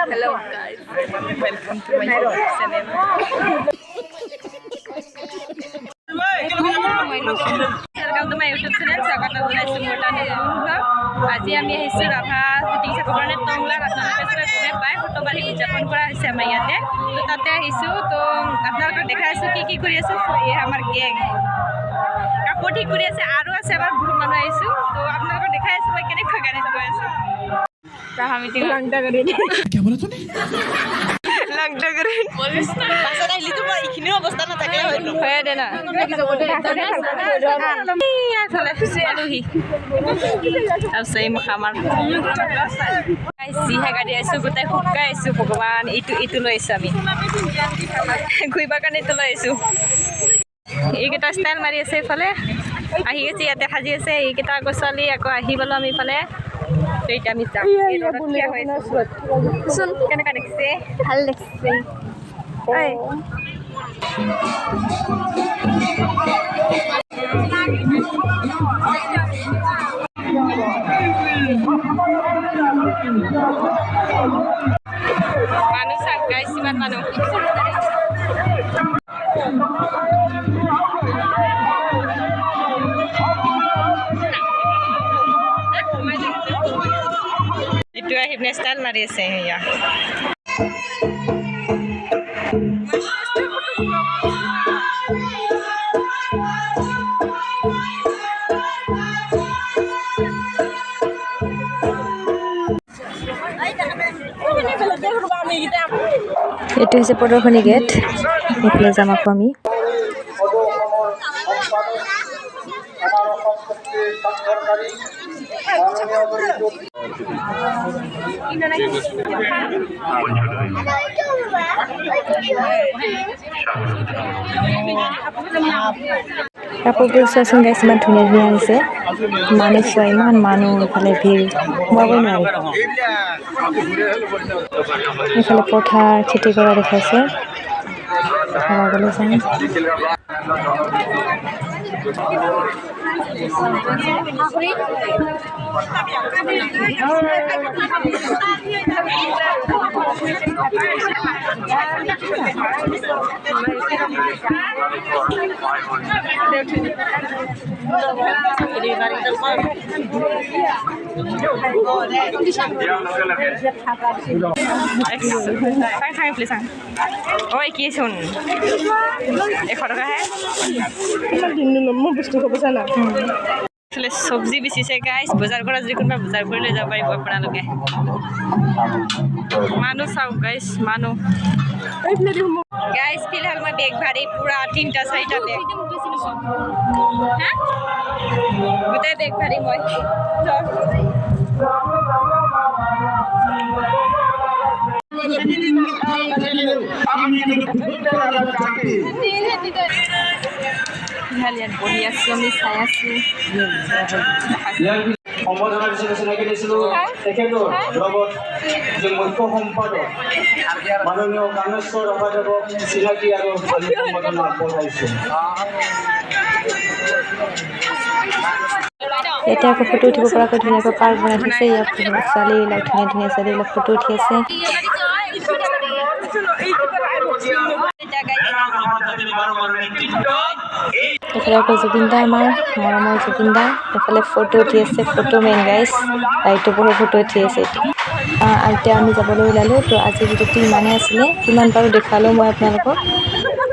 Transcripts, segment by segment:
Hello guys, welcome to my YouTube channel. Welcome to my YouTube channel. Swagata janaইছো মোৰ টানি blog. আজি আমি আহিছো ৰাভা শুটিং চাবৰ কাৰণে টংলাত। আপোনালোকে সবে গমে পায় সতবাৰী উদযাপন কৰা হৈছে আমাৰ ইয়াতে। তো তাতে আহিছো, তো আপোনালোকক দেখাই আছো কি কৰি আছে। এই আমাৰ গেং কাপোৰ ঠিক কৰি আছে আৰু আছে আমাৰ বহুত মানুহ আহিছো। তো আপোনালোকক দেখাই আছো মই কেনেকৈ গাড়ী চলাই আছো। राहा मीटिंग लगता करे क्या बोला तूने लगता करे बोलिस ना पासा आइली तो इखिनि अवस्था ना थाकले हयनो होय दे ना या चले आलुही अब सही मखामार सिहा गाडी आइसु गताय खुक्का आइसु भगवान इटु लइसु আমি গুইবা কানে তো লইছু এইকেটা স্টাইল মাৰি আছে ইফালে আহি গেছি ইয়াতে সাজি আছে এইকেটা গছালি আকৌ আহি বলো আমি ইফালে এইটা আমি যাম শুন কেনেকা দেখছে ভাল দেখছে এই মানুহ চাক গাইছ ইমান মানুহ itu akhirnya style mari saya ya itu হৈছে প্ৰদৰ্শনী গেট এইফালে যাম আকৌ আমি কাপোৰবোৰ চোৱাচোন গাইছ ইমান ধুনীয়া ধুনীয়া আহিছে মানুহ চোৱা ইমান মানুহ ইফালে ভিৰ সোমাবই নোৱাৰি এইফালে পথাৰ খেতি কৰা দেখাইছে আগলৈ যাম ঐ কি শুন 100 টকা হে মই বস্তু খাব জানা আসলে সবজি বেচিছে গাইস বজাৰ কৰা যদি কোনবা বজাৰ কৰি লৈ যাব পাৰিব আপোনালোকে মানুহ চাও গাইস মানুহ গাইস ফিলহাল মই বেগ ভাৰী পুৰা 3টা 4টা বেগ হ্যাঁ গোটেই বেগ ভাৰী মই Kalian boleh asumi saya sih. সম্পাদনা চিনাকি দিছিলো তেখেতৰ লগত যে মুখ্য সম্পাদক মাননীয় কামেশ্বৰ অভাদেৱক চিনাকি আৰু সম্পাদনা পঠাইছো এটা আকৌ ফটো উঠিব পৰাকৈ ধুনীয়াকৈ পাৰ্ক বনাই থৈছে ইয়াত ছোৱালীবিলাক ধুনীয়া ধুনীয়া ছোৱালীবিলাক ফটো উঠি আছে এফালে আকৌ জুবিনদা আমাৰ মৰমৰ জুবিনদা এফালে ফটো উঠি আছে ফটো মেইন গাইছ লাইটো বহুত ফটো উঠি আছে এতিয়া আমি যাবলৈ ওলালো তো আজি ভিডিঅ'টো ইমানেই আছিলে কিমান পাৰো দেখালো মই আপোনালোকক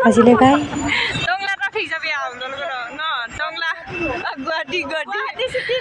আজিলৈ গাই টংলা ট্ৰাফিক যাবি আৰু ন টংলা গুৱাহাটী চিটি